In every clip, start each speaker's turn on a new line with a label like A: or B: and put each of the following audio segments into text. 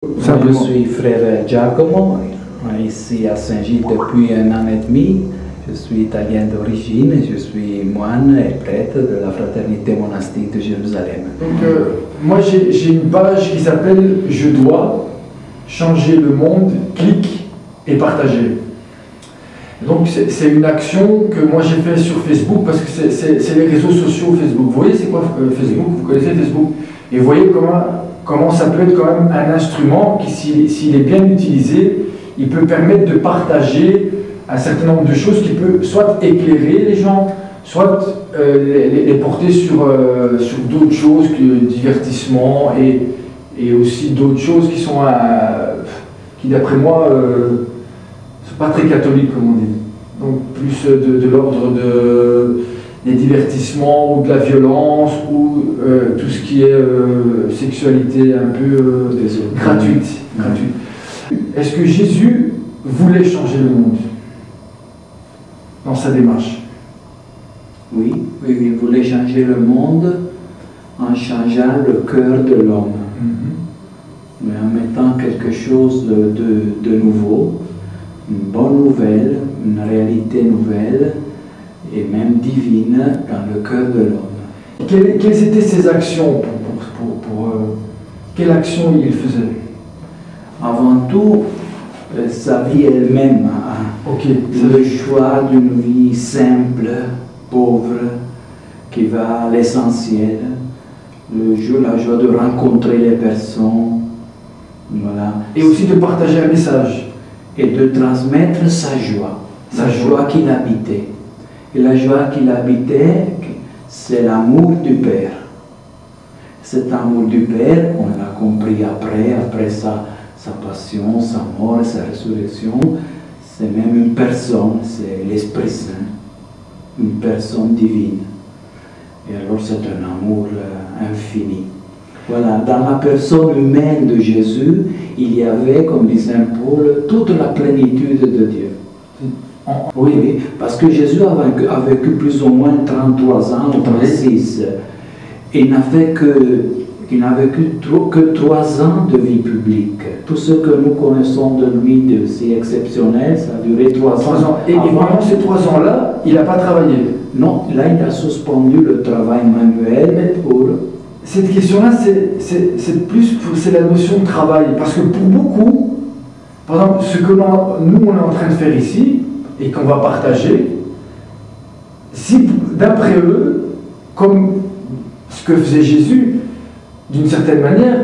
A: Je suis frère Giacomo, ici à Saint-Gilles depuis 1 an et demi. Je suis italien d'origine, je suis moine et prêtre de la fraternité monastique de Jérusalem.
B: Donc, moi j'ai une page qui s'appelle « Je dois changer le monde, clique et partager ». Donc c'est une action que moi j'ai fait sur Facebook parce que c'est les réseaux sociaux Facebook. Vous voyez c'est quoi Facebook? Vous connaissez Facebook? Et vous voyez comment ça peut être quand même un instrument qui, s'il est bien utilisé, il peut permettre de partager un certain nombre de choses qui peut soit éclairer les gens, soit les porter sur d'autres choses que divertissement et aussi d'autres choses qui sont qui d'après moi sont pas très catholiques comme on dit. Donc plus de l'ordre des divertissements ou de la violence ou tout ce qui est sexualité un peu gratuite. Est-ce que Jésus voulait changer le monde dans sa démarche?
A: Oui, il voulait changer le monde en changeant le cœur de l'homme, mais en mettant quelque chose de nouveau, une bonne nouvelle, une réalité nouvelle et même divine dans le cœur de l'homme.
B: Quelles étaient ses actions quelle action il faisait?
A: Avant tout, sa vie elle-même, le choix d'une vie simple, pauvre, qui va à l'essentiel, la joie de rencontrer les personnes, voilà.
B: Et aussi de partager un message.
A: Et de transmettre sa joie qu'il habitait. Et la joie qu'il habitait, c'est l'amour du Père. Cet amour du Père, on l'a compris après sa passion, sa mort, sa résurrection, c'est même une personne, c'est l'Esprit Saint, une personne divine. Et alors c'est un amour infini. Voilà, dans la personne humaine de Jésus, il y avait, comme dit Saint Paul, toute la plénitude de Dieu. Oui, parce que Jésus a vécu plus ou moins 33 ans, ou 36. Il n'a vécu que 3 ans de vie publique. Tout ce que nous connaissons de lui de si exceptionnel, ça a duré 3 ans.
B: Et pendant ces 3 ans-là, il n'a pas travaillé?
A: Non, là il a suspendu le travail manuel pour...
B: Cette question-là, c'est la notion de travail. Parce que pour beaucoup, par exemple, ce que nous on est en train de faire ici, et qu'on va partager, si d'après eux, comme ce que faisait Jésus, d'une certaine manière,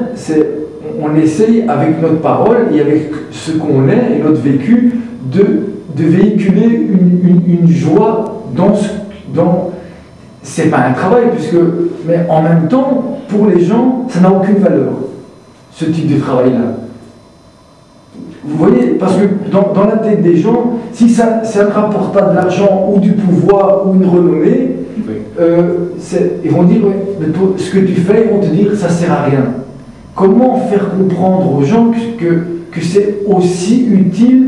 B: on essaye avec notre parole et avec ce qu'on est et notre vécu de véhiculer une joie c'est pas un travail, mais en même temps, pour les gens, ça n'a aucune valeur, ce type de travail-là. Vous voyez, parce que dans la tête des gens, si ça ne rapporte pas de l'argent ou du pouvoir ou une renommée, ils vont dire, ouais, mais ce que tu fais, ils vont te dire, ça ne sert à rien. Comment faire comprendre aux gens que c'est aussi utile?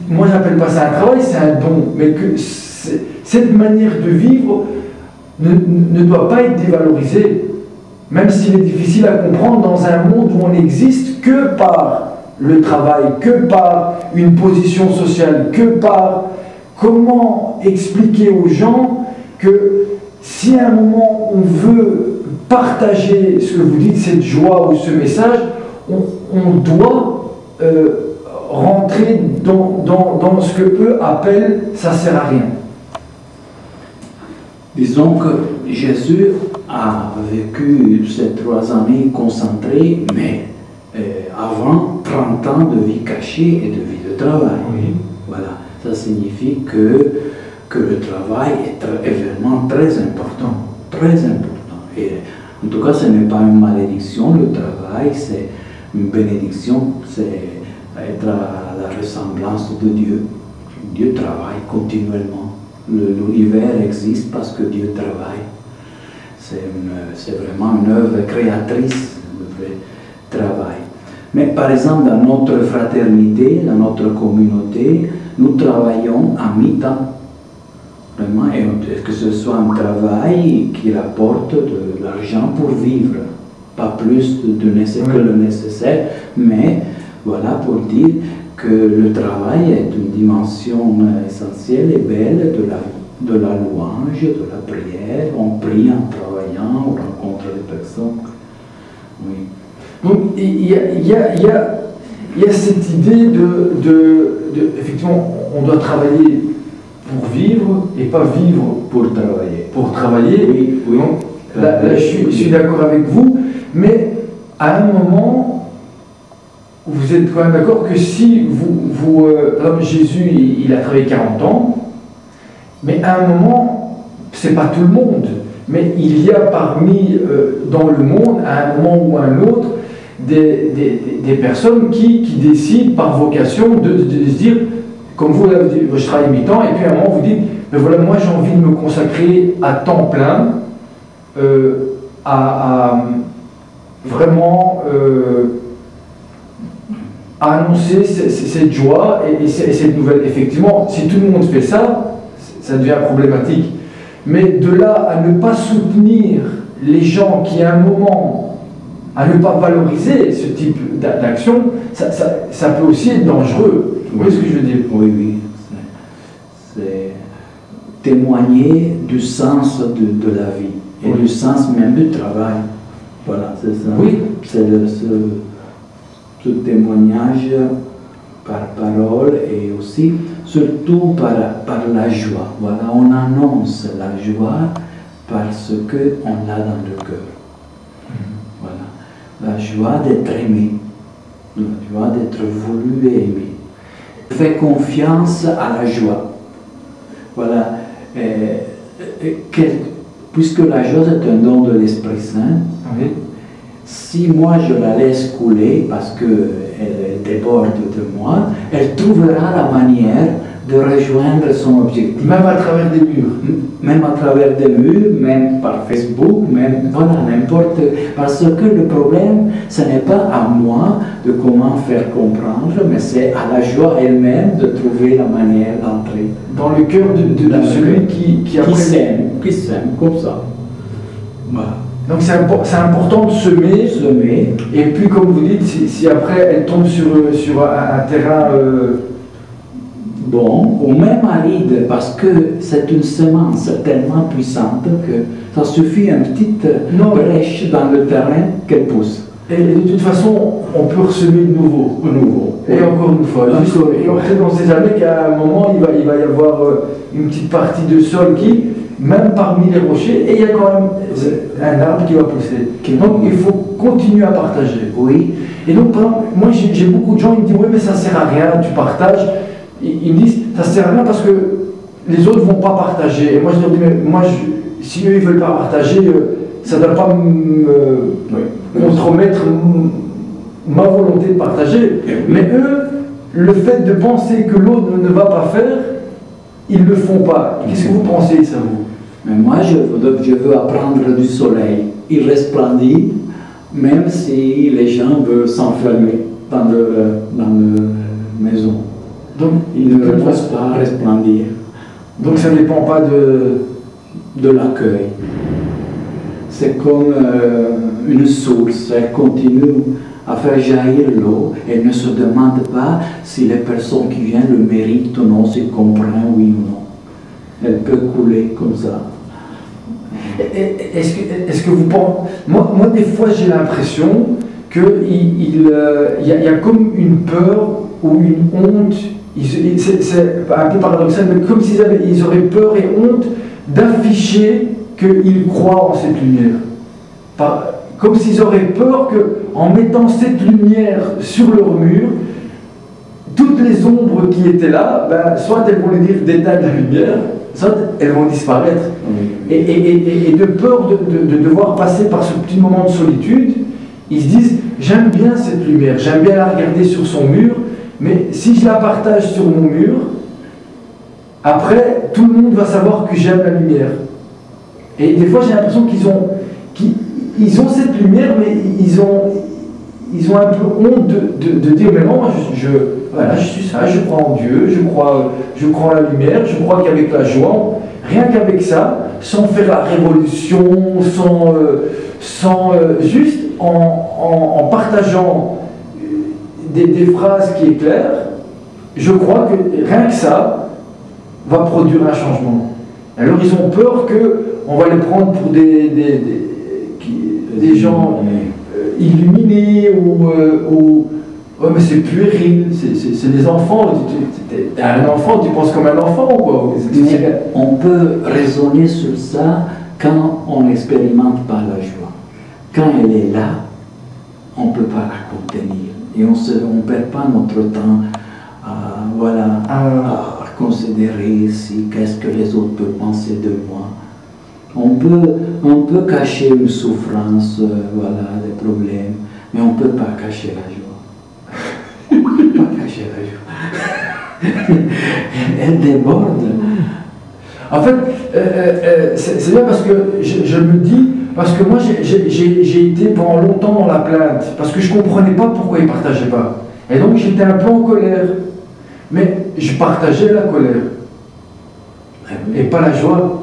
B: Moi, je n'appelle pas ça un travail, c'est un don, mais que cette manière de vivre ne doit pas être dévalorisée, même s'il est difficile à comprendre dans un monde où on n'existe que par le travail, que par une position sociale, que par... Comment expliquer aux gens que si à un moment on veut partager ce que vous dites, cette joie ou ce message, on doit rentrer dans ce que eux appellent « ça sert à rien ».
A: Disons que Jésus a vécu ces 3 années concentrées, mais avant 30 ans de vie cachée et de vie de travail.
B: Oui.
A: Voilà, ça signifie que le travail est vraiment très important, très important. Et en tout cas, ce n'est pas une malédiction, le travail, c'est une bénédiction, c'est être à la ressemblance de Dieu. Dieu travaille continuellement. L'univers existe parce que Dieu travaille. C'est vraiment une œuvre créatrice, le vrai travail. Mais par exemple, dans notre fraternité, dans notre communauté, nous travaillons à mi-temps. Vraiment, et que ce soit un travail qui rapporte de l'argent pour vivre. pas plus que le nécessaire, mais voilà pour dire que le travail est une dimension essentielle et belle de la louange, de la prière. On prie en travaillant, on rencontre les personnes. Oui.
B: Donc il y a cette idée effectivement, on doit travailler pour vivre et pas vivre
A: pour travailler.
B: Pour travailler.
A: Oui, oui.
B: Donc, là, je suis d'accord avec vous, mais à un moment, vous êtes quand même d'accord que si Jésus, il a travaillé 40 ans, mais à un moment, c'est pas tout le monde, mais il y a parmi, dans le monde, à un moment ou à un autre, des personnes qui décident par vocation de se dire, comme vous, je travaille mi-temps, et puis à un moment vous dites, mais voilà, moi j'ai envie de me consacrer à temps plein à vraiment à annoncer cette joie et cette nouvelle. Effectivement, si tout le monde fait ça, ça devient problématique. Mais de là à ne pas soutenir les gens qui à un moment, à ne pas valoriser ce type d'action, ça peut aussi être dangereux. Vous voyez ce que je veux dire?
A: Oui, oui. C'est témoigner du sens de la vie et du sens même du travail. Voilà, c'est ça.
B: Oui.
A: C'est ce témoignage par parole et aussi, surtout par la joie. Voilà, on annonce la joie parce qu'on l'a dans le cœur. Voilà, la joie d'être aimé, la joie d'être voulu et aimé. Fait confiance à la joie. Voilà, puisque la joie est un don de l'Esprit Saint,
B: oui.
A: Si moi je la laisse couler parce qu'elle déborde de moi, elle trouvera la manière de rejoindre son objectif.
B: Même à travers des murs.
A: Même à travers des murs, même par Facebook, même, voilà, n'importe. Parce que le problème, ce n'est pas à moi de comment faire comprendre, mais c'est à la joie elle-même de trouver la manière d'entrer.
B: Dans le cœur de celui qui
A: s'aime, comme ça. Voilà.
B: Donc c'est important de semer, et puis comme vous dites, si après elle tombe sur un terrain
A: bon, ou même aride, parce que c'est une semence tellement puissante que ça suffit une petite brèche dans le terrain qu'elle pousse.
B: Et de toute façon, on peut ressemer de nouveau. Et encore une fois. Et on sait jamais qu'à un moment, il va y avoir une petite partie de sol qui, même parmi les rochers, et il y a quand même un arbre qui va pousser. Donc il faut continuer à partager.
A: Oui.
B: Et donc, moi j'ai beaucoup de gens qui me disent, oui mais ça ne sert à rien, tu partages. Ils me disent, ça ne sert à rien parce que les autres ne vont pas partager. Et moi je leur dis, mais moi, si eux ils ne veulent pas partager, ça ne doit pas compromettre ma volonté de partager. Mais eux, le fait de penser que l'autre ne va pas faire, ils ne le font pas. Qu'est-ce que vous pensez de ça, vous?
A: Mais moi, je veux apprendre du soleil. Il resplendit, même si les gens veulent s'enfermer dans leur maison. Donc, ils ne peuvent pas resplendir.
B: Donc, ça ne dépend pas de
A: l'accueil. C'est comme une source, elle continue à faire jaillir l'eau et ne se demande pas si les personnes qui viennent le méritent ou non, s'ils comprennent oui ou non. Elle peut couler comme ça.
B: Est-ce que vous pensez... Moi, des fois, j'ai l'impression qu'il y a comme une peur ou une honte, c'est un peu paradoxal, mais comme s'ils auraient peur et honte d'afficher qu'ils croient en cette lumière. Comme s'ils auraient peur qu'en mettant cette lumière sur leur mur, toutes les ombres qui étaient là, soit elles vont les dire d'éteindre la lumière, soit elles vont disparaître. Et de peur de devoir passer par ce petit moment de solitude, ils se disent, j'aime bien cette lumière, j'aime bien la regarder sur son mur, mais si je la partage sur mon mur, après, tout le monde va savoir que j'aime la lumière. Et des fois, j'ai l'impression qu'ils ont cette lumière, mais ils ont un peu honte de dire, mais non, voilà, je suis ça, je crois en Dieu, je crois en la lumière, je crois qu'avec la joie, rien qu'avec ça, sans faire la révolution, juste en partageant des phrases qui éclairent, je crois que rien que ça va produire un changement. Alors ils ont peur qu'on va les prendre pour des gens illuminés ou ouais, mais c'est puéril, c'est des enfants. T'es un enfant, tu penses comme un enfant ou quoi?
A: Mais on peut raisonner sur ça quand on n'expérimente pas la joie. Quand elle est là, on ne peut pas la contenir. Et on ne perd pas notre temps à considérer si qu'est-ce que les autres peuvent penser de moi. On peut cacher une souffrance, des problèmes, mais on ne peut pas cacher la joie. On ne peut pas cacher la joie. Elle déborde.
B: En fait, c'est bien parce que je me dis, parce que moi j'ai été pendant longtemps dans la plainte, parce que je ne comprenais pas pourquoi ils ne partageaient pas. Et donc j'étais un peu en colère. Mais je partageais la colère. Et pas la joie.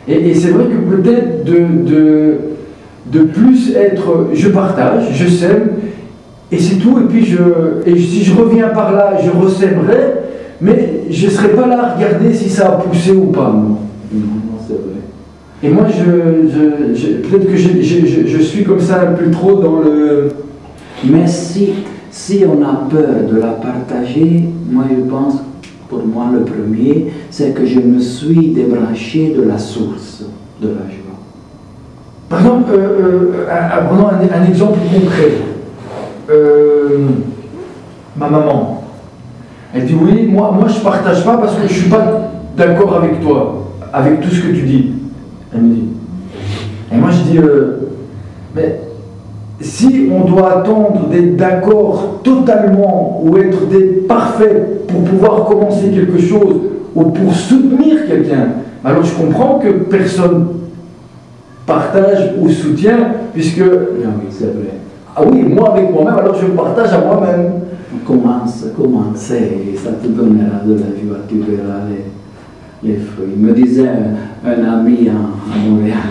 B: Et c'est vrai que peut-être de plus être, je partage, je sème, et c'est tout, et puis si je reviens par là, je ressèmerai, mais je ne serai pas là à regarder si ça a poussé ou pas.
A: Non, c'est vrai.
B: Et moi, peut-être que je suis comme ça un peu trop dans le...
A: Mais si on a peur de la partager, moi je pense, pour moi le premier, c'est que je me suis débranché de la source de la joie.
B: Par exemple, prenons un exemple concret. Ma maman, elle dit oui, moi je ne partage pas parce que je ne suis pas d'accord avec toi, avec tout ce que tu dis. Elle me dit. Et moi je dis, mais si on doit attendre d'être d'accord totalement ou être parfait pour pouvoir commencer quelque chose ou pour soutenir quelqu'un, alors je comprends que personne partage ou soutient, puisque...
A: Ah oui, c'est vrai.
B: Ah oui, moi avec moi-même, alors je partage à moi-même.
A: Commence, et ça te donnera de la joie, tu verras les fruits. Il me disait un ami à Montréal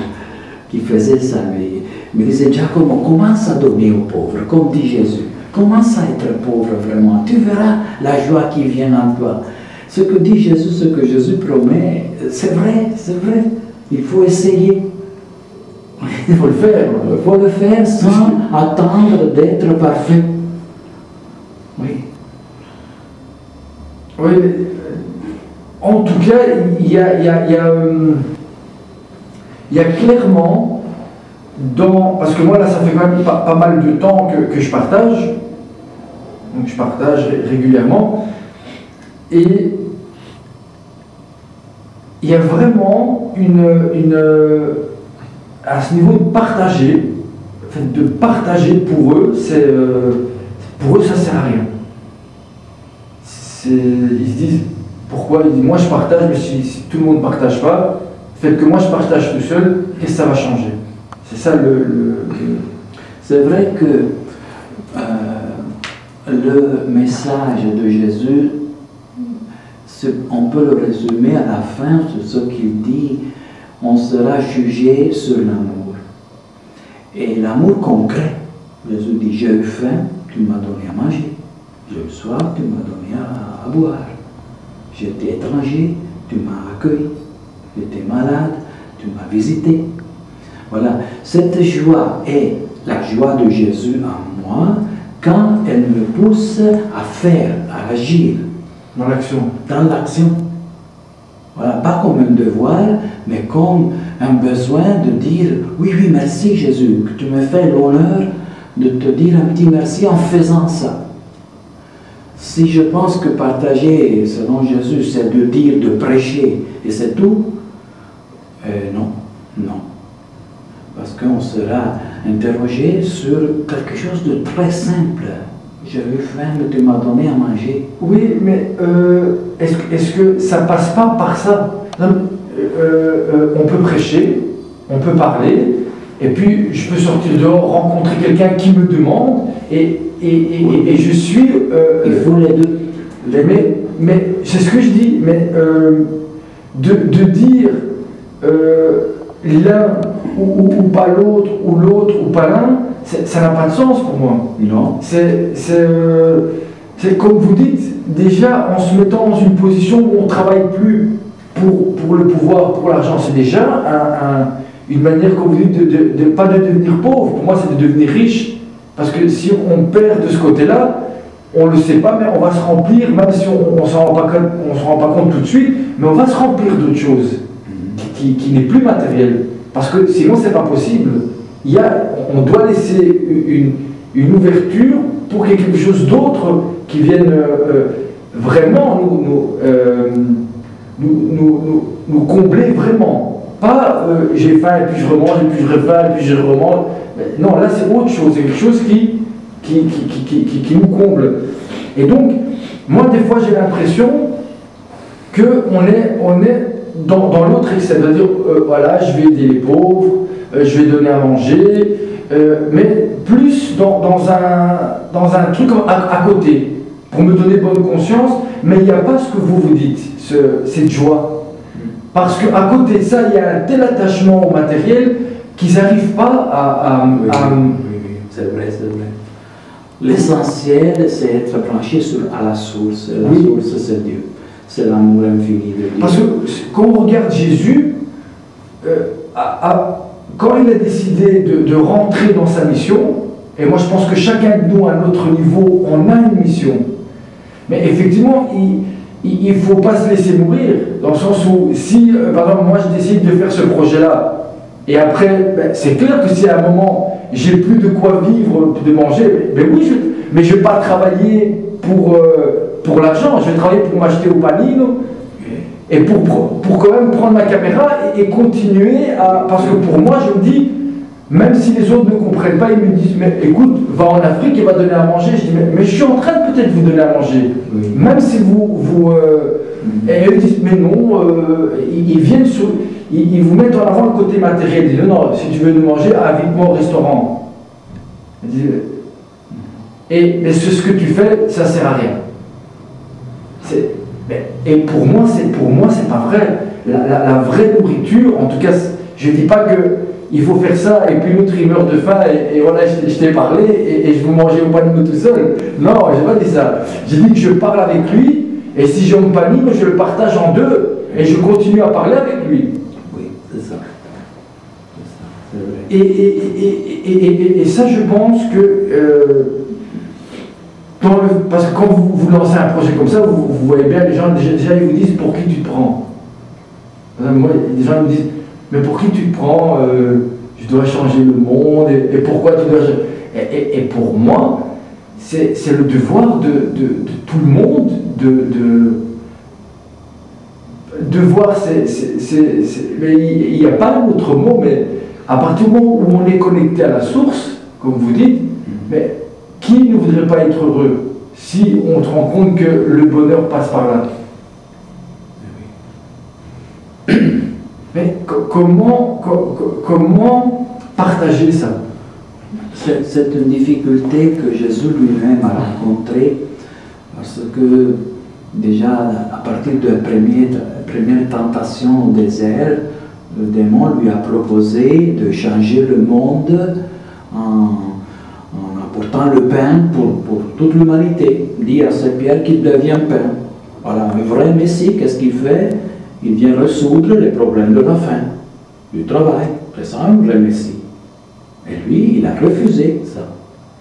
A: qui faisait ça, mais il me disait, Giacomo, commence à donner aux pauvres, comme dit Jésus. Commence à être pauvre vraiment, tu verras la joie qui vient en toi. Ce que dit Jésus, ce que Jésus promet, c'est vrai, il faut essayer.
B: Il faut le faire.
A: Il faut le faire sans attendre d'être parfait. Oui.
B: Oui, en tout cas, il y a clairement, parce que moi là, ça fait quand même pas mal de temps que je partage, donc je partage régulièrement, et il y a vraiment à ce niveau de partager, pour eux, pour eux ça sert à rien. Ils se disent, pourquoi? Ils disent, moi je partage, mais si tout le monde ne partage pas, faites que moi je partage tout seul, qu'est-ce que ça va changer? C'est ça
A: C'est vrai que le message de Jésus, on peut le résumer à la fin sur ce qu'il dit, on sera jugé sur l'amour. Et l'amour concret, Jésus dit, j'ai eu faim, tu m'as donné à manger. J'ai eu soif, tu m'as donné à boire. J'étais étranger, tu m'as accueilli. J'étais malade, tu m'as visité. Voilà, cette joie est la joie de Jésus en moi quand elle me pousse à faire, à agir.
B: Dans l'action.
A: Dans l'action. Voilà, pas comme un devoir, mais comme un besoin de dire, oui, merci Jésus, que tu me fais l'honneur de te dire un petit merci en faisant ça. Si je pense que partager, selon Jésus, c'est de dire, de prêcher, et c'est tout, non. Parce qu'on sera interrogé sur quelque chose de très simple. J'ai eu faim, mais tu m'as donné à manger.
B: Oui, mais est-ce que ça passe pas par ça? On peut prêcher, on peut parler, et puis je peux sortir dehors, rencontrer quelqu'un qui me demande, et je suis...
A: il faut les deux.
B: Mais c'est ce que je dis, mais de dire l'un ou pas l'autre, ou l'autre ou pas l'un, ça n'a pas de sens pour moi.
A: Non.
B: C'est comme vous dites, déjà en se mettant dans une position où on ne travaille plus pour le pouvoir, pour l'argent, c'est déjà une manière, comme vous dites, de pas de devenir pauvre. Pour moi, c'est de devenir riche. Parce que si on perd de ce côté-là, on ne le sait pas, mais on va se remplir, même si on ne s'en rend pas compte tout de suite, mais on va se remplir d'autres choses qui n'est plus matériel. Parce que sinon, ce n'est pas possible. On doit laisser une ouverture pour qu'il y ait quelque chose d'autre qui vienne vraiment nous combler vraiment. Pas j'ai faim et puis je remange, et puis je refaim et puis je remange. Non, là c'est autre chose, c'est quelque chose qui nous comble. Et donc, moi des fois j'ai l'impression qu'on est dans l'autre excès, c'est-à-dire voilà, je vais aider les pauvres, je vais donner à manger, mais plus dans un truc à côté, pour me donner bonne conscience, mais il n'y a pas ce que vous dites, cette joie. Parce qu'à côté de ça, il y a un tel attachement au matériel qu'ils n'arrivent pas à...
A: Oui, c'est vrai, c'est vrai. L'essentiel, c'est être branché à la source. La source, c'est Dieu. C'est l'amour infini de Dieu.
B: Parce que quand on regarde Jésus, quand il a décidé de rentrer dans sa mission, et moi je pense que chacun de nous à notre niveau, on a une mission. Mais effectivement, il ne faut pas se laisser mourir, dans le sens où si, par exemple, moi je décide de faire ce projet-là, et après, c'est clair que si à un moment, j'ai plus de quoi vivre, de manger, oui, mais je ne vais pas travailler pour l'argent, je vais travailler pour m'acheter au panino, et pour quand même prendre ma caméra et continuer à... Parce que pour moi, je me dis, même si les autres ne comprennent pas, ils me disent, mais écoute, va en Afrique et va donner à manger. Je dis, mais je suis en train de peut-être vous donner à manger. Oui. Même si et eux disent, mais non, ils viennent sur... Ils vous mettent en avant le côté matériel. Ils disent, non, si tu veux nous manger, invite-moi au restaurant. Mais ce que tu fais, ça ne sert à rien. Et pour moi, c'est pas vrai. La vraie nourriture, en tout cas, je ne dis pas qu'il faut faire ça et puis l'autre il meurt de faim et voilà, je t'ai parlé et je vous mangeais au panino tout seul. Non, je n'ai pas dit ça. J'ai dit que je parle avec lui et si j'ai un panino, je le partage en deux et je continue à parler avec lui.
A: Oui, c'est ça. C'est vrai.
B: Et ça, je pense que... parce que quand vous lancez un projet comme ça, vous voyez bien les gens, déjà ils vous disent pour qui tu te prends. Moi, les gens me disent, mais pour qui tu te prends, je dois changer le monde, et pourquoi tu dois... Et pour moi, c'est le devoir de tout le monde de voir, mais il n'y a pas un autre mot, mais à partir du moment où on est connecté à la source, comme vous dites, mais qui ne voudrait pas être heureux si on se rend compte que le bonheur passe par là? Mais comment partager ça?
A: C'est une difficulté que Jésus lui-même a rencontrée parce que déjà à partir de la première tentation au désert, le démon lui a proposé de changer le monde en apportant le pain pour toute l'humanité. Dit à cette pierre qu'il devient pain. Voilà, le vrai Messie, qu'est-ce qu'il fait? Il vient résoudre les problèmes de la faim, du travail. C'est ça un vrai Messie. Et lui, il a refusé ça.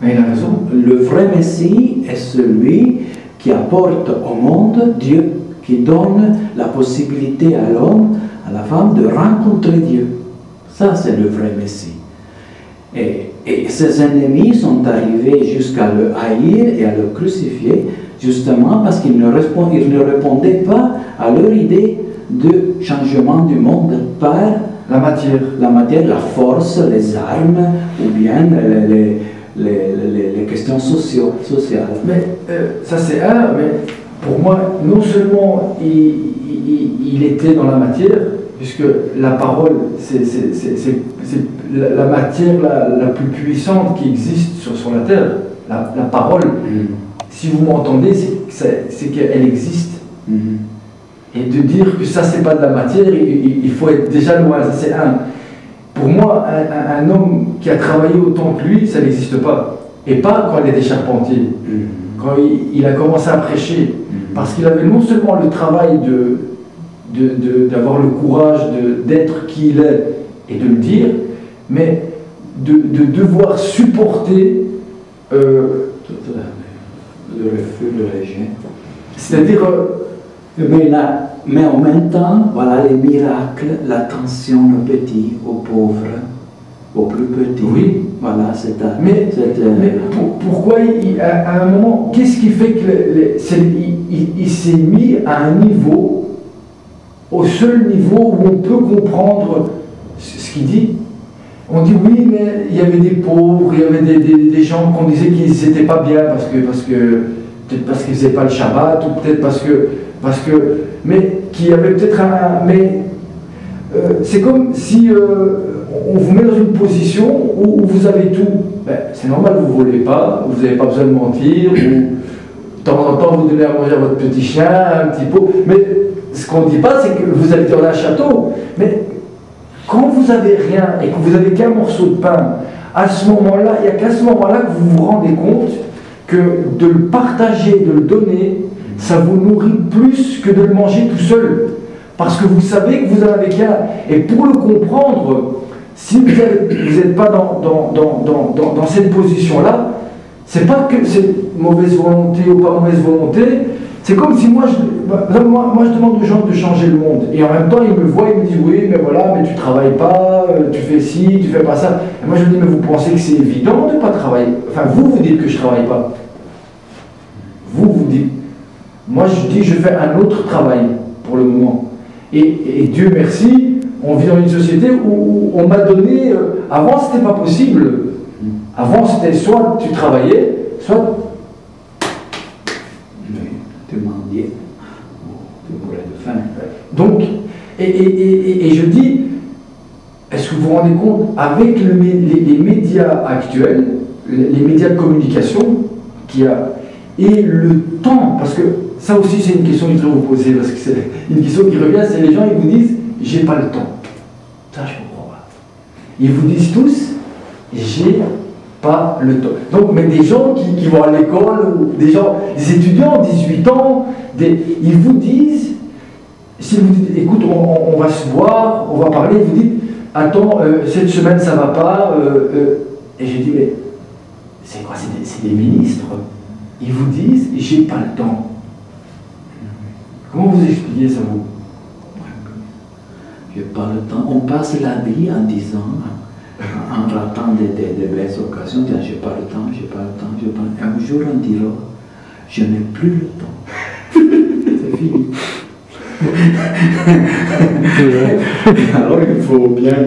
B: Mais il a raison.
A: Le vrai Messie est celui qui apporte au monde Dieu, qui donne la possibilité à l'homme, à la femme de rencontrer Dieu. Ça, c'est le vrai Messie. Et ses ennemis sont arrivés jusqu'à le haïr et à le crucifier, justement parce qu'ils ne répondaient pas à leur idée de changement du monde par
B: la matière,
A: la force, les armes ou bien les questions sociales.
B: Mais ça c'est mais pour moi, non seulement il était dans la matière, puisque la parole, c'est la matière la plus puissante qui existe sur la terre. La parole, si vous m'entendez, c'est qu'elle existe. Et de dire que ça, c'est pas de la matière, il faut être déjà loin, ça c'est un. Pour moi, un homme qui a travaillé autant que lui, ça n'existe pas. Et pas quand il était charpentier. Quand il a commencé à prêcher. Parce qu'il avait non seulement le travail d'avoir le courage d'être qui il est et de le dire, mais de devoir supporter
A: le refus, le rejet.
B: C'est-à-dire...
A: mais en même temps, voilà les miracles, l'attention aux petits, aux pauvres, aux plus petits.
B: Oui.
A: Voilà,
B: mais pourquoi, à un moment, qu'est-ce qui fait qu'il s'est mis à un niveau, au seul niveau où on peut comprendre ce qu'il dit? On dit oui, mais il y avait des pauvres, il y avait des gens qu'on disait qu'ils n'étaient pas bien peut-être parce qu'ils ne faisaient pas le Shabbat, ou peut-être parce que mais qui avait peut-être c'est comme si on vous met dans une position où vous avez tout. Ben, c'est normal, vous ne volez pas, vous n'avez pas besoin de mentir, de temps en temps vous donnez à manger à votre petit chien, un petit pot. Mais ce qu'on ne dit pas, c'est que vous habitez dans un château. Mais quand vous n'avez rien et que vous n'avez qu'un morceau de pain, à ce moment-là, il n'y a qu'à ce moment-là que vous vous rendez compte que de le partager, de le donner, ça vous nourrit plus que de le manger tout seul. Parce que vous savez que vous en avez qu'un. Et pour le comprendre, si vous n'êtes pas dans cette position-là, c'est pas que c'est mauvaise volonté ou pas mauvaise volonté. C'est comme si moi je demande aux gens de changer le monde. Et en même temps, ils me voient, ils me disent oui, mais voilà, mais tu ne travailles pas, tu fais ci, tu fais pas ça. Et moi je me dis, mais vous pensez que c'est évident de ne pas travailler? Enfin, vous dites que je ne travaille pas. Vous dites. Moi je dis, je fais un autre travail pour le moment. Et Dieu merci, on vit dans une société où on m'a donné. Avant, c'était pas possible. Avant, c'était soit tu travaillais, soit.
A: Tu mendiais, tu mourais de faim.
B: Donc, et je dis, est-ce que vous vous rendez compte, avec les médias actuels, les médias de communication qu'il y a, et le temps, parce que ça aussi c'est une question que je voudrais vous poser, parce que c'est une question qui revient, c'est les gens, ils vous disent, j'ai pas le temps. Ça, je comprends pas. Ils vous disent tous, j'ai pas le temps. Donc, mais des gens qui vont à l'école, ou des étudiants, 18 ans, ils vous disent, si vous dites, écoute, on va se voir, on va parler, vous dites, attends, cette semaine ça va pas, et j'ai dit, mais c'est quoi, c'est des ministres. Ils vous disent, j'ai pas le temps. Comment vous expliquez ça, vous?
A: J'ai pas le temps. On passe la vie en disant, en ratant des belles occasions, disant j'ai pas le temps, j'ai pas le temps, j'ai pas le temps. Un jour on dira, je n'ai plus le temps. C'est fini. Alors il faut bien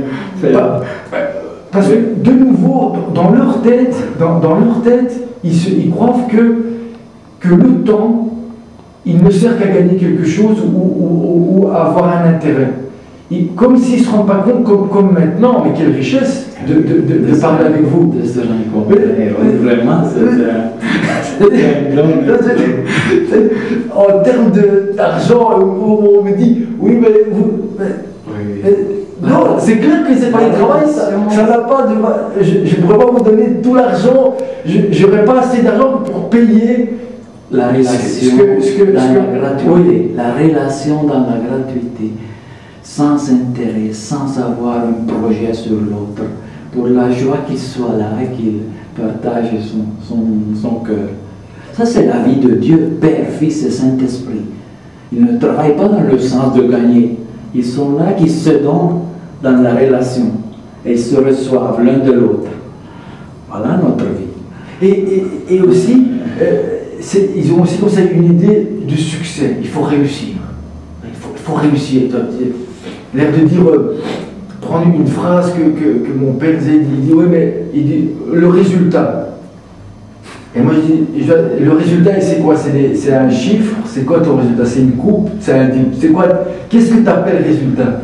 A: faire.
B: Parce que de nouveau, dans leur tête, ils croient que le temps, il ne sert qu'à gagner quelque chose ou à avoir un intérêt. Comme s'ils ne se rendent pas compte, comme maintenant, mais quelle richesse de parler avec vous.
A: De se rencontrer, vraiment,
B: en termes d'argent, on me dit, oui, mais vous... non, c'est clair que c'est pas le travail, ça n'a pas de... Je ne pourrais pas vous donner tout l'argent, je n'aurais pas assez d'argent pour payer...
A: La relation dans la gratuité, la relation dans la gratuité, sans intérêt, sans avoir un projet sur l'autre, pour la joie qu'il soit là et qu'il partage son cœur. Ça, c'est la vie de Dieu, Père, Fils et Saint-Esprit. Ils ne travaillent pas dans le sens de gagner. Ils sont là qui se donnent dans la relation et ils se reçoivent l'un de l'autre. Voilà notre vie.
B: Et aussi, ils ont aussi comme ça une idée du succès. Il faut réussir. Il faut réussir. L'air de dire, prendre une phrase que mon père disait, il dit, oui, mais il dit, le résultat. Et moi je dis, le résultat, c'est quoi? C'est un chiffre? C'est quoi ton résultat? C'est une coupe? C'est quoi? Qu'est-ce que tu appelles résultat?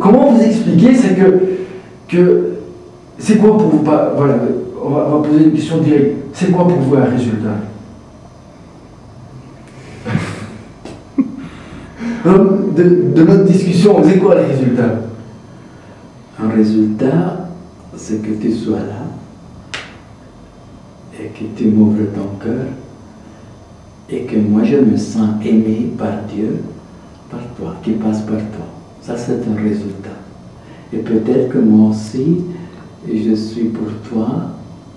B: Comment vous expliquer? C'est que c'est quoi pour vous? Voilà, on va poser une question directe. C'est quoi pour vous un résultat? Donc, de notre discussion, c'est quoi le résultat?
A: Un résultat, c'est que tu sois là et que tu m'ouvres ton cœur et que moi je me sens aimé par Dieu, par toi, qui passe par toi. Ça, c'est un résultat. Et peut-être que moi aussi, je suis pour toi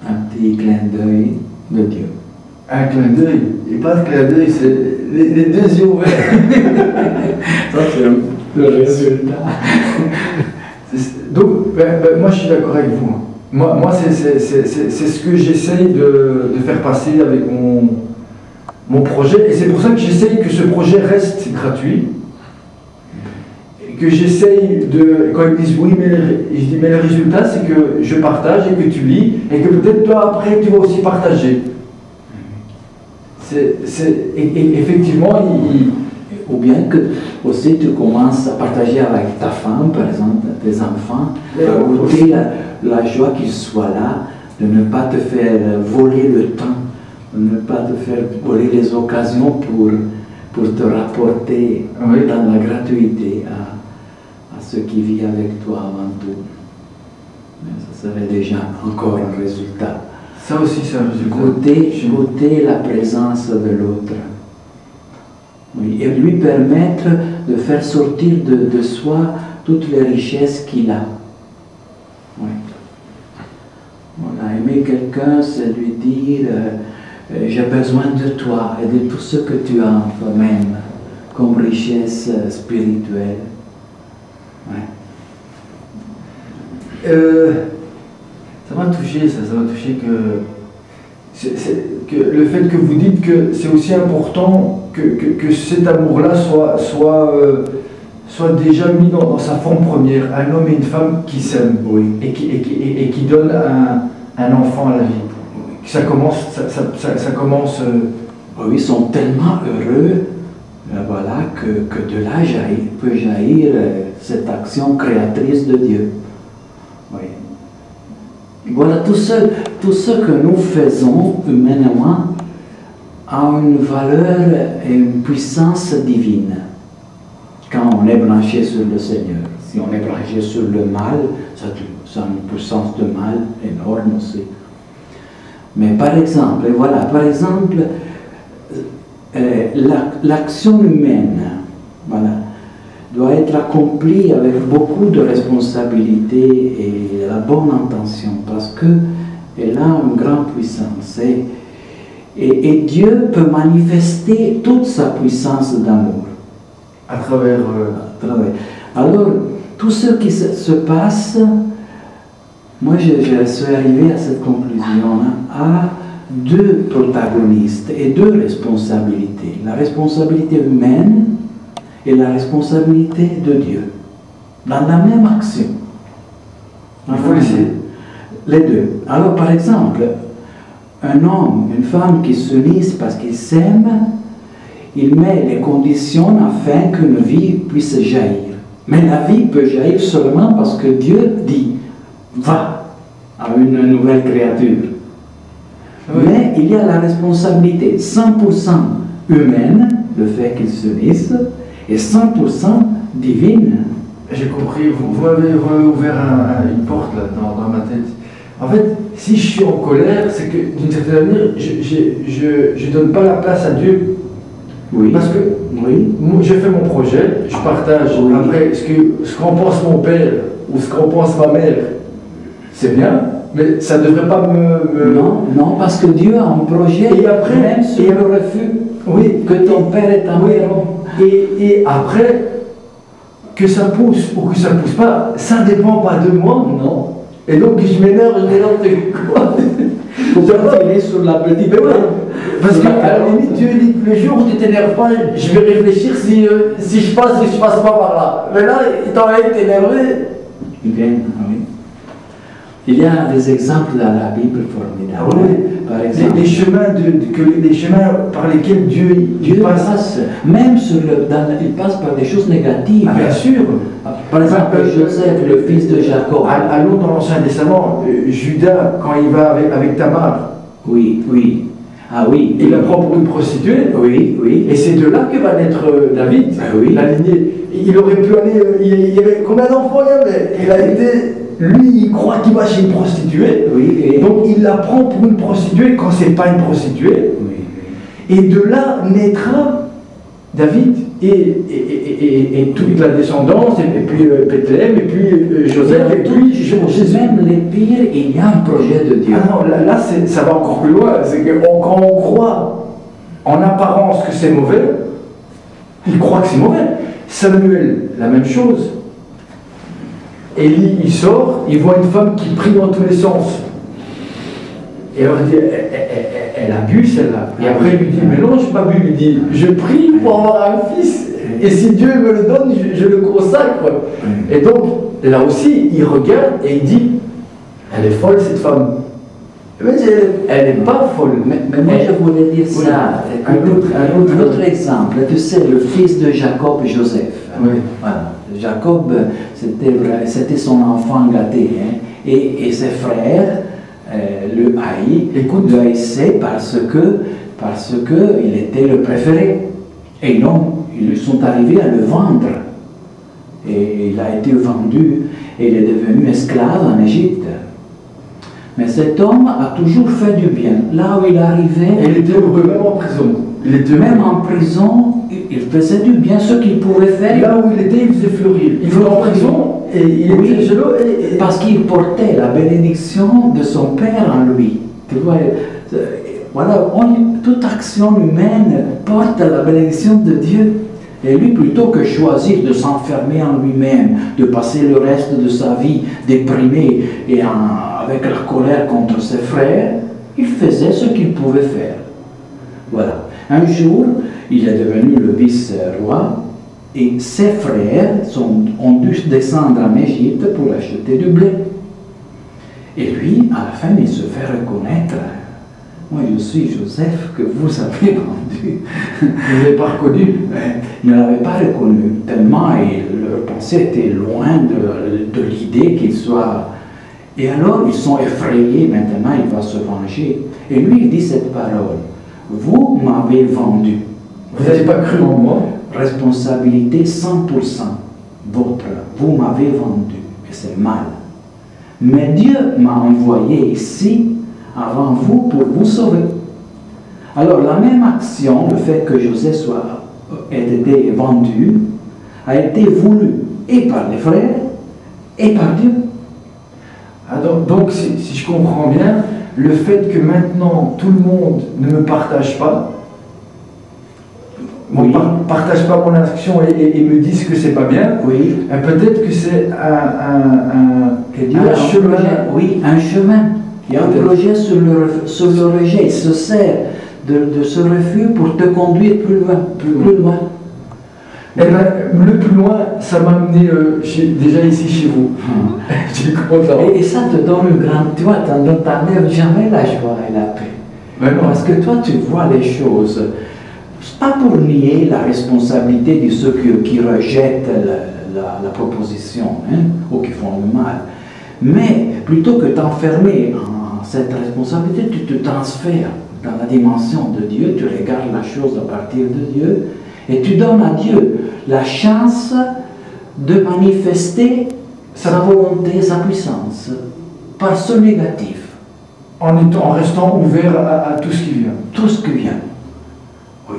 A: un petit clin d'œil de Dieu.
B: Un clin d'œil, et pas de clin d'œil, c'est les deux yeux ouverts.
A: Ça, c'est le résultat.
B: Donc, moi je suis d'accord avec vous. Moi c'est ce que j'essaye de faire passer avec mon projet. Et c'est pour ça que j'essaye que ce projet reste gratuit. Que j'essaye de... Quand ils me disent oui, je dis mais le résultat c'est que je partage et que tu lis et que peut-être toi après tu vas aussi partager. Effectivement,
A: ou bien que aussi tu commences à partager avec ta femme, par exemple, tes enfants, goûter la joie qu'ils soient là, de ne pas te faire voler le temps, de ne pas te faire voler les occasions pour te rapporter dans la gratuité à ceux qui vivent avec toi avant tout. Mais ça serait déjà encore un résultat.
B: Ça aussi, c'est un résultat.
A: Goûter la présence de l'autre. Oui, et lui permettre de faire sortir de soi toutes les richesses qu'il a. Oui. Voilà, aimer quelqu'un, c'est lui dire j'ai besoin de toi et de tout ce que tu as en toi-même comme richesse spirituelle. Ouais.
B: Ça m'a touché, ça m'a touché que le fait que vous dites que c'est aussi important que cet amour-là soit déjà mis dans sa forme première, un homme et une femme qui s'aiment,
A: oui,
B: et qui donnent un enfant à la vie. Ça commence.
A: Oui, ils sont tellement heureux, voilà, que de là peut jaillir cette action créatrice de Dieu. Oui. Voilà, tout ce que nous faisons humainement a une valeur et une puissance divine quand on est branché sur le Seigneur. Si on est branché sur le mal, ça a une puissance de mal énorme aussi. Mais par exemple, l'action humaine, voilà, doit être accomplie avec beaucoup de responsabilité et la bonne intention, parce qu'elle a une grande puissance. Et Dieu peut manifester toute sa puissance d'amour.
B: À travers...
A: Alors, tout ce qui se passe, moi je suis arrivé à cette conclusion, à deux protagonistes et deux responsabilités. La responsabilité humaine et la responsabilité de Dieu, dans la même action.
B: Il faut laisser
A: les deux. Alors par exemple, un homme, une femme qui s'unissent parce qu'ils s'aiment, il met les conditions afin qu'une vie puisse jaillir. Mais la vie peut jaillir seulement parce que Dieu dit « va » à une nouvelle créature. Oui. Mais il y a la responsabilité 100% humaine, le fait qu'ils s'unissent, et 100% divine.
B: J'ai compris, vous m'avez ouvert une porte là, dans ma tête. En fait, si je suis en colère, c'est que d'une certaine manière, je ne donne pas la place à Dieu.
A: Oui.
B: Parce que moi, j'ai fait mon projet, je partage. Oui. Après, ce qu'en pense mon père ou ce qu'en pense ma mère, c'est bien, mais ça ne devrait pas me...
A: Non, parce que Dieu a un projet,
B: et après,
A: même sur le refus,
B: oui,
A: que ton père est un héros.
B: Et après, que ça pousse ou que ça ne pousse pas, ça ne dépend pas de moi.
A: Non.
B: Et donc, je m'énerve de quoi?
A: Faut pas tirer sur la petite
B: ouais. Parce qu'à la limite, Dieu dit que le jour où tu ne t'énerves pas, je vais réfléchir si je passe ou si je passe pas par là. Mais là, étant donné que tu es énervé.
A: Bien, oui. Il y a des exemples dans la Bible formidables.
B: Oui.
A: Par exemple,
B: les chemins par lesquels Dieu passe.
A: Même il passe par des choses négatives.
B: Ah, bien sûr.
A: Par exemple, Joseph, le fils de Jacob.
B: Allons dans l'Ancien Testament, Judas, quand il va avec Tamar.
A: Oui. Ah oui.
B: Il la prend pour une prostituée.
A: Oui, oui.
B: Et c'est de là que va naître David,
A: Oui.
B: la lignée. Il aurait pu aller. Il y avait combien d'enfants il y avait? Il a été. Lui, il croit qu'il va chez une prostituée.
A: Oui. Et
B: Donc il la prend pour une prostituée quand c'est pas une prostituée.
A: oui.
B: Et de là naîtra David et toute la descendance, et puis Bethléem, et puis Joseph, et puis Jésus.
A: Même les pires, il y a un projet de Dieu.
B: Ah non, là ça va encore plus loin. C'est que quand on croit en apparence que c'est mauvais, il croit que c'est mauvais. Samuel, la même chose. Élie, il sort, il voit une femme qui prie dans tous les sens. Et alors il dit, elle a bu celle-là. Et après il lui dit, mais non, je n'ai pas bu. Il dit, je prie pour avoir un fils. Et si Dieu me le donne, je le consacre. Et donc, là aussi, il regarde et il dit, elle est folle cette femme. Mais elle n'est pas folle.
A: Mais moi je voulais dire ça. Un autre exemple. Tu sais, le fils de Jacob, Joseph.
B: Oui.
A: Voilà. Jacob, c'était son enfant gâté. Hein. Et ses frères le haïssaient parce que il était le préféré. Et non, ils sont arrivés à le vendre. Et il a été vendu et il est devenu esclave en Égypte. Mais cet homme a toujours fait du bien. Là où il arrivait...
B: Et il était heureux, même en prison.
A: Il était même en prison, il faisait du bien, ce qu'il pouvait faire.
B: Là où il était, il faisait fleurir. Il était en prison et il était gelé.
A: Parce qu'il portait la bénédiction de son Père en lui. Tu vois, voilà, toute action humaine porte la bénédiction de Dieu. Et lui, plutôt que choisir de s'enfermer en lui-même, de passer le reste de sa vie déprimé et avec la colère contre ses frères, il faisait ce qu'il pouvait faire. Voilà. Un jour, il est devenu le vice-roi et ses frères ont dû descendre en Égypte pour acheter du blé. Et lui, à la fin, il se fait reconnaître. Moi, je suis Joseph que vous avez vendu.
B: Il ne l'avait pas reconnu.
A: Il ne l'avait pas reconnu, tellement leur pensée était loin de l'idée qu'il soit... Et alors, ils sont effrayés, maintenant il va se venger. Et lui, il dit cette parole. Vous m'avez vendu.
B: Vous n'avez pas cru en moi.
A: Responsabilité 100%. Votre. Vous m'avez vendu. Et c'est mal. Mais Dieu m'a envoyé ici avant vous pour vous sauver. Alors la même action, le fait que Joseph ait été vendu, a été voulu et par les frères et par Dieu.
B: Donc si je comprends bien, le fait que maintenant tout le monde ne me partage pas,
A: Oui.
B: Partage pas mon action et me disent que c'est pas bien,
A: Oui.
B: Peut-être que c'est un chemin.
A: Oui, un chemin. Il y a un projet sur le rejet. Il se sert de ce refus pour te conduire plus loin. Plus loin.
B: Eh bien, le plus loin, ça m'a amené déjà ici chez vous. J'ai content.
A: Et ça te donne une grande... Tu vois, t'enlèves jamais la joie et la paix.
B: Mais non.
A: Parce que toi, tu vois les choses. Pas pour nier la responsabilité de ceux qui rejettent la proposition, hein, ou qui font le mal. Mais plutôt que t'enfermer en cette responsabilité, tu te transfères dans la dimension de Dieu, tu regardes la chose à partir de Dieu, et tu donnes à Dieu la chance de manifester sa volonté, sa puissance, par ce négatif.
B: En restant ouvert à tout ce qui vient.
A: Tout ce qui vient. Oui.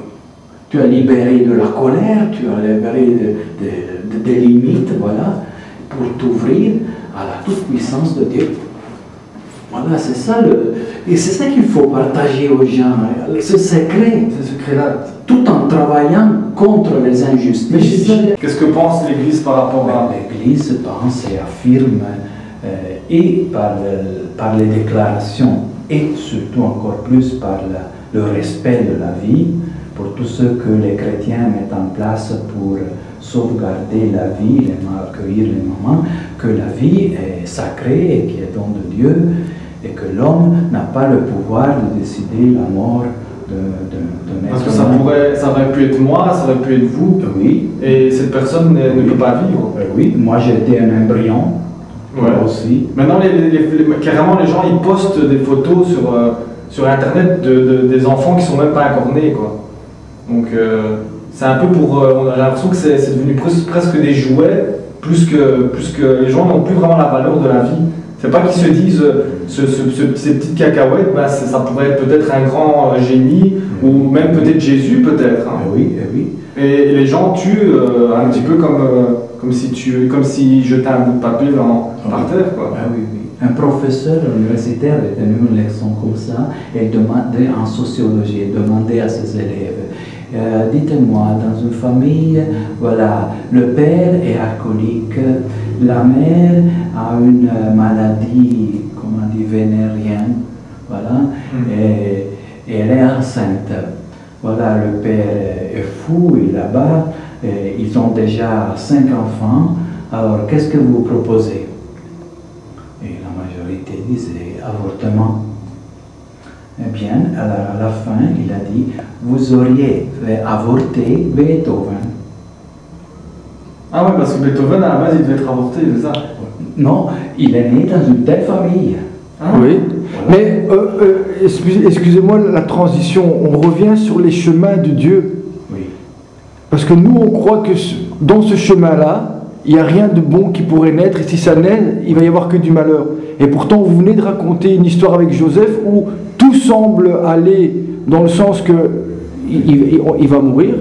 A: Tu as libéré de la colère, tu as libéré des limites, voilà, pour t'ouvrir à la toute-puissance de Dieu. Voilà, c'est ça et c'est ça qu'il faut partager aux gens, ce secret.
B: Ce secret-là.
A: Tout en travaillant contre les injustices.
B: Qu'est-ce que pense l'Église par rapport à...
A: L'Église pense et affirme, et par les déclarations, et surtout encore plus par le respect de la vie, pour tout ce que les chrétiens mettent en place pour sauvegarder la vie, accueillir les mamans, que la vie est sacrée et qui est don de Dieu, et que l'homme n'a pas le pouvoir de décider la mort de
B: Parce que ça aurait pu être moi, ça aurait pu être vous,
A: oui.
B: Et cette personne ne peut pas vivre.
A: Oui, moi j'étais un embryon,
B: ouais.
A: Aussi.
B: Maintenant, carrément, les gens ils postent des photos sur sur Internet des enfants qui sont même pas encore nés, quoi. Donc c'est un peu pour... on a l'impression que c'est devenu presque des jouets, plus que les gens n'ont plus vraiment la valeur de la vie. C'est pas qu'ils se disent ces petites cacahuètes, bah, ça pourrait être peut-être un grand génie, ou même peut-être Jésus, peut-être. Hein.
A: Oui, oui.
B: Et les gens tuent un petit peu comme si jetaient un bout de papier par terre, quoi.
A: Ah, oui, oui. Un professeur universitaire a tenu une leçon comme ça et demandait en sociologie, demandait à ses élèves, dites-moi, dans une famille, voilà, le père est alcoolique, la mère a une maladie, comment on dit, vénérienne, voilà, et elle est enceinte. Voilà, le père est fou, il est là-bas, ils ont déjà 5 enfants, alors qu'est-ce que vous proposez? Et la majorité disait avortement. Eh bien, à la fin, il a dit, vous auriez fait avorter Beethoven.
B: Ah oui, parce que Beethoven, à la base, il devait être avorté, c'est ça?
A: Non, il est né dans une telle famille.
B: Ah.
C: Oui,
A: Voilà.
C: mais excusez-moi la transition, on revient sur les chemins de Dieu.
A: Oui.
C: Parce que nous, on croit que dans ce chemin-là, il n'y a rien de bon qui pourrait naître, et si ça naît, il va y avoir que du malheur. Et pourtant, vous venez de raconter une histoire avec Joseph où tout semble aller dans le sens que il va mourir,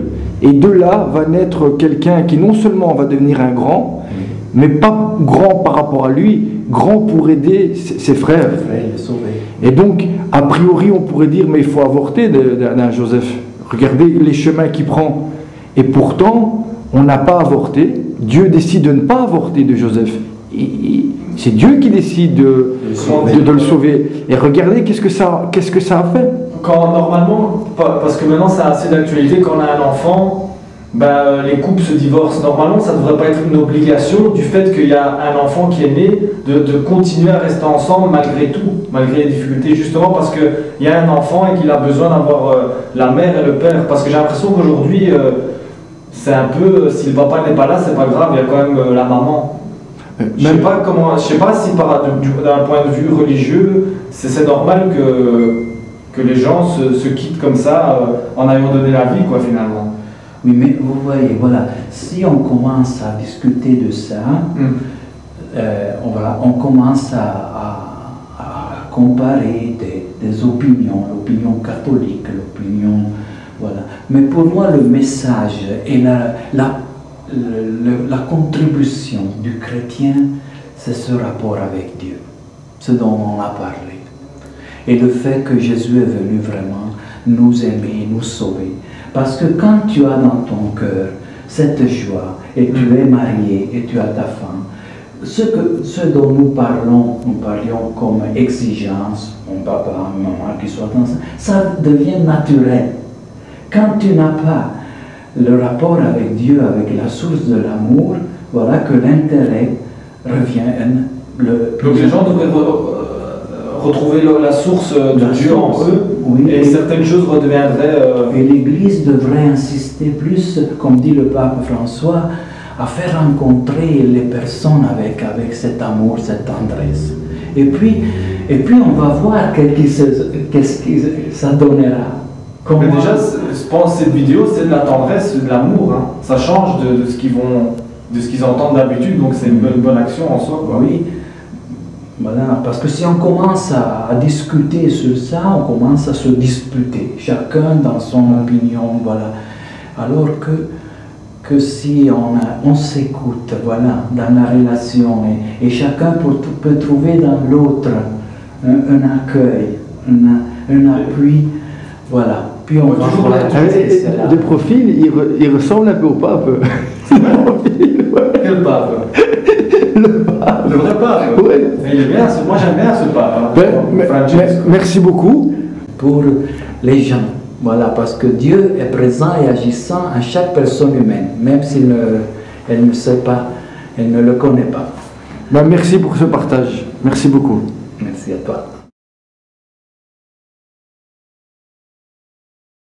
C: et de là va naître quelqu'un qui non seulement va devenir un grand, mais pas grand par rapport à lui, grand pour aider ses frères.
A: Le sauver.
C: Et donc, a priori, on pourrait dire, mais il faut avorter d'un Joseph. Regardez les chemins qu'il prend. Et pourtant, on n'a pas avorté. Dieu décide de ne pas avorter de Joseph. C'est Dieu qui décide de le sauver. Et regardez, qu'est-ce que ça a fait?
B: Quand normalement, parce que maintenant c'est assez d'actualité, quand on a un enfant, ben, les couples se divorcent. Normalement, ça ne devrait pas être une obligation du fait qu'il y a un enfant qui est né de continuer à rester ensemble malgré tout, malgré les difficultés, justement parce qu'il y a un enfant et qu'il a besoin d'avoir la mère et le père. Parce que j'ai l'impression qu'aujourd'hui, c'est un peu, si le papa n'est pas là, c'est pas grave, il y a quand même la maman. Je sais pas si d'un point de vue religieux, c'est normal que les gens se quittent comme ça en ayant donné la vie, quoi, finalement.
A: Oui, mais vous voyez, voilà, si on commence à discuter de ça, on commence à comparer des opinions, l'opinion catholique, l'opinion, voilà. Mais pour moi, le message et la contribution du chrétien, c'est ce rapport avec Dieu, ce dont on a parlé. Et le fait que Jésus est venu vraiment nous aimer, nous sauver. Parce que quand tu as dans ton cœur cette joie, et tu es marié, et tu as ta femme, ce dont nous parlions comme exigence, mon papa, ma maman qui soit ensemble, ça devient naturel. Quand tu n'as pas le rapport avec Dieu, avec la source de l'amour, voilà que l'intérêt revient.
B: Donc les gens devraient retrouver la source de Dieu en eux, oui, et certaines choses redeviendraient...
A: Et l'Église devrait insister plus, comme dit le pape François, à faire rencontrer les personnes avec cet amour, cette tendresse. Et puis on va voir qu'est-ce que ça donnera.
B: Mais déjà, je pense que cette vidéo, c'est de la tendresse, c'est de l'amour. Hein. Ça change de ce qu'ils entendent d'habitude, donc c'est une bonne action en soi, quoi.
A: Oui. Voilà, parce que si on commence à discuter sur ça, on commence à se disputer, chacun dans son opinion, voilà. Alors que si on s'écoute, voilà, dans la relation, et chacun peut trouver dans l'autre un accueil, un appui, voilà. Puis on va
C: voir. De profil, il ressemble un peu au pape.
B: Quel pape?
C: Le pape.
B: Le vrai pape.
C: Ouais.
B: Mais il est bien, moi j'aime bien ce pape. Hein.
C: Merci beaucoup.
A: Pour les gens, voilà, parce que Dieu est présent et agissant à chaque personne humaine, même si elle ne sait pas, elle ne le connaît pas.
C: Merci pour ce partage. Merci beaucoup.
A: Merci à toi.